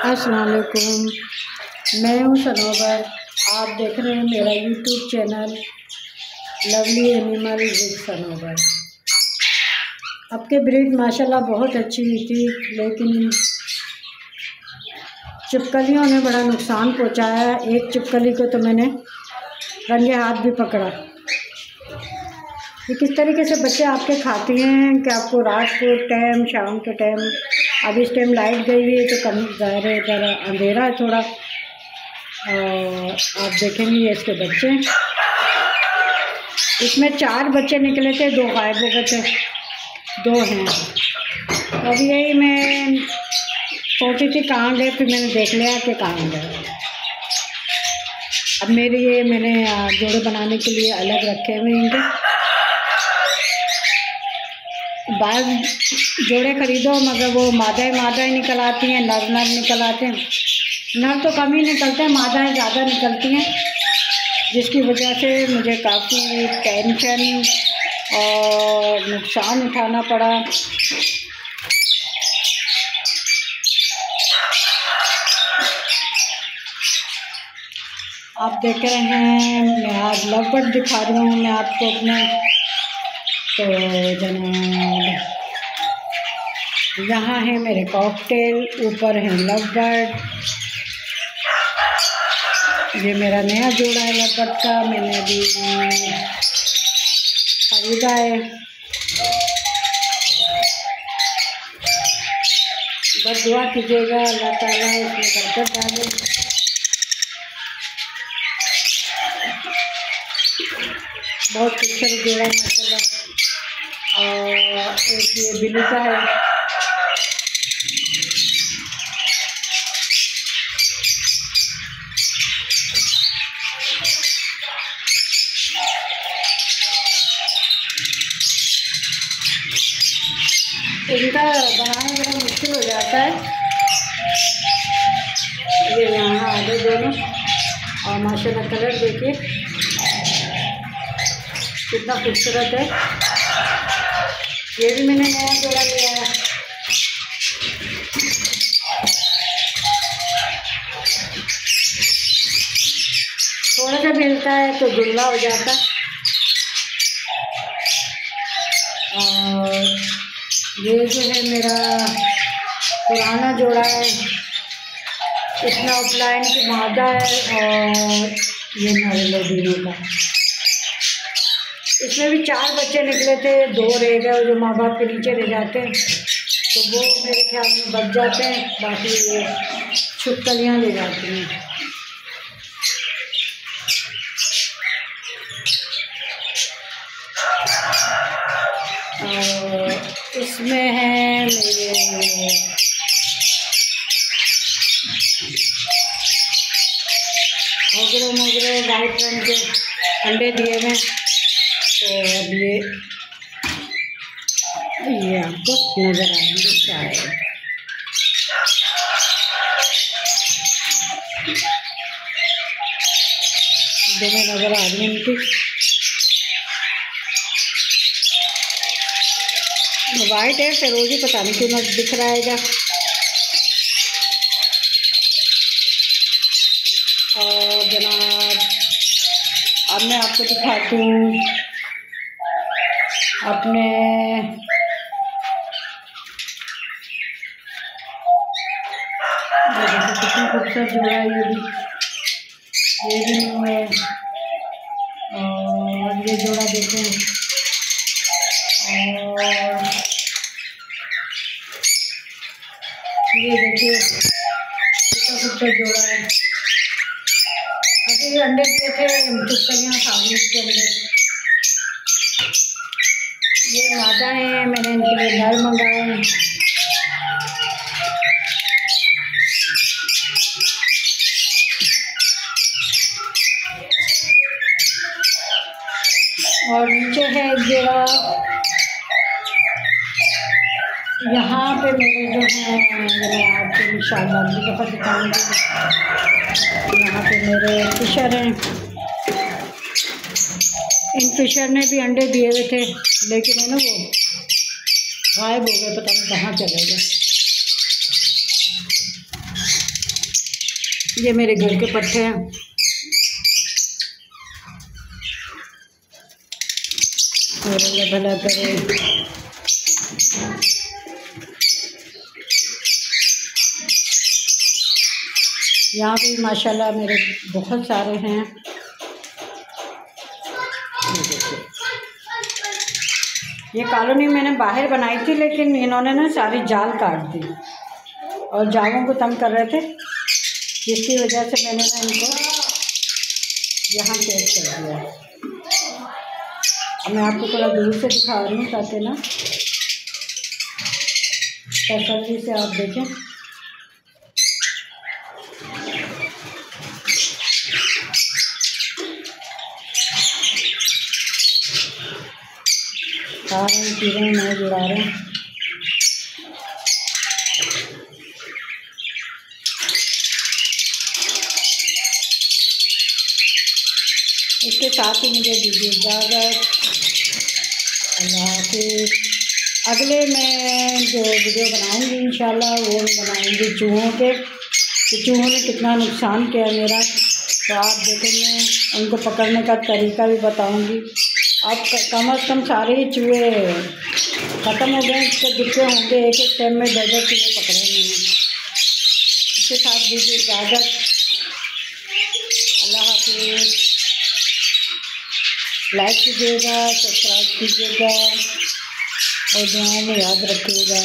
अस्सलाम वालेकुम। मैं हूँ सनोबर। आप देख रहे हैं मेरा YouTube channel lovely animal with Sanobar. आपके ब्रीड माशाल्लाह बहुत अच्छी हुई थी, लेकिन चिपकलियों ने बड़ा नुकसान पहुँचाया। एक चिपकली को तो मैंने रंगे हाथ भी पकड़ा। ये किस तरीके से बच्चे आपके खाते हैं कि आपको रात को टाइम, शाम के टाइम, अब इस टाइम लाइट गई हुई है तो कम ज़ाहिर है, इधर अंधेरा है थोड़ा। और आप देखेंगे ये इसके बच्चे, इसमें 4 बच्चे निकले थे, 2 गायब हो गए थे, 2 हैं। अब यही मैं सोची थी कहाँ गए, फिर मैंने देख लिया कि कहाँ गए। अब मेरे ये मैंने जोड़े बनाने के लिए अलग रखे हुए हैं। बाहर जोड़े ख़रीदो मगर वो मादा ही निकल आती हैं, नर निकल आते हैं। नर तो कम ही निकलते हैं, मादाएँ ज़्यादा निकलती हैं, जिसकी वजह से मुझे काफ़ी टेंशन और नुकसान उठाना पड़ा। आप देख रहे हैं मैं आज लवबर्ड दिखा रही हूँ मैं आपको अपने। तो जनाब यहाँ है मेरे कॉकटेल, ऊपर है लवबर्ड। ये मेरा नया जोड़ा है लवबर्ड का, मैंने अभी खरीदा है। बस दुआ कीजिएगा अल्लाह ताला इसमें बरकत डाले। बहुत खूबसूरत जोड़ा है माशाल्लाह। और एक ये बिल्ली का है। इनका बनाना बड़ा मुश्किल हो जाता है। ये यहाँ आगे दोनों, और माशाल्लाह कलर देखिए कितना खूबसूरत है। ये भी मैंने नया जोड़ा लिया है। थोड़ा सा भी हिलता है तो धुंधला हो जाता है। और ये जो है मेरा पुराना जोड़ा है, इसमें ऑफलाइन की मादा है और ये नर का। इसमें भी 4 बच्चे निकले थे, 2 रह गए जो माँ बाप के नीचे रह जाते हैं, तो वो मेरे ख्याल में बच जाते हैं, बाकी ये छिपकलियाँ ले जाती हैं। और इसमें है मेरे मोगरे वाइट रंग के अंडे दिए हुए। तो अब ये आपको नज़र आएंगे शायद। दोनों नज़र आ रही हैं इनकी। वाइट है, फिरोजी पता नहीं क्यों ना दिख रहा है। और जनाब अब मैं आपको दिखाती हूँ अपने कितनी खूबसूरत जोड़ा है। ये भी न्यू है। और ये जोड़ा देखें, और ये देखिए कितना खूबसूरत जोड़ा है। अभी अंडे दिए थे, चिपकलियाँ खा ली इसके अंदर। ये मादा है, मैंने इनके लिए नर मंगाए हैं। और नीचे है एक जोड़ा। यहाँ पे मेरे जो हैं मैंने आपको इंशाल्लाह अगली दफ़ा दिखाऊंगी। यहाँ पे मेरे फिशर हैं। इन फिशर ने भी अंडे दिए हुए थे, लेकिन है ना वो गायब हो गए, पता नहीं कहाँ चले गए। ये मेरे घर के पट्टे हैं। और अल्लाह भला करे। यहाँ भी माशाल्लाह मेरे बहुत सारे हैं। ये कॉलोनी मैंने बाहर बनाई थी, लेकिन इन्होंने ना सारी जाल काट दी और जालों को तंग कर रहे थे, जिसकी वजह से मैंने ना इनको यहाँ पेड़ कर दिया। अब मैं आपको थोड़ा दूर से दिखा रही हूँ ताकि ना तसल्ली से आप देखें। खा रहे हैं, पी रहे हैं, नहीं जुड़ा रहे हैं। इसके साथ ही मुझे दीजिए इजाज़त। अल्लाह हाफ़िज़। अगले मैं जो वीडियो बनाऊंगी इंशाल्लाह वो बनाऊंगी चूहों के, कि चूहों ने कितना नुकसान किया मेरा, तो आप देखेंगे। उनको पकड़ने का तरीका भी बताऊंगी। अब कम अज़ कम सारे ही चूहे ख़त्म हो गए, इसके दिक्कत होंगे। एक एक टाइम में 10 चूहे पकड़े मैंने। इसके साथ दीजिए इजाज़त। अल्लाह हाफ़िज़। लाइक कीजिएगा, सब्सक्राइब कीजिएगा और दुआओं में याद रखिएगा।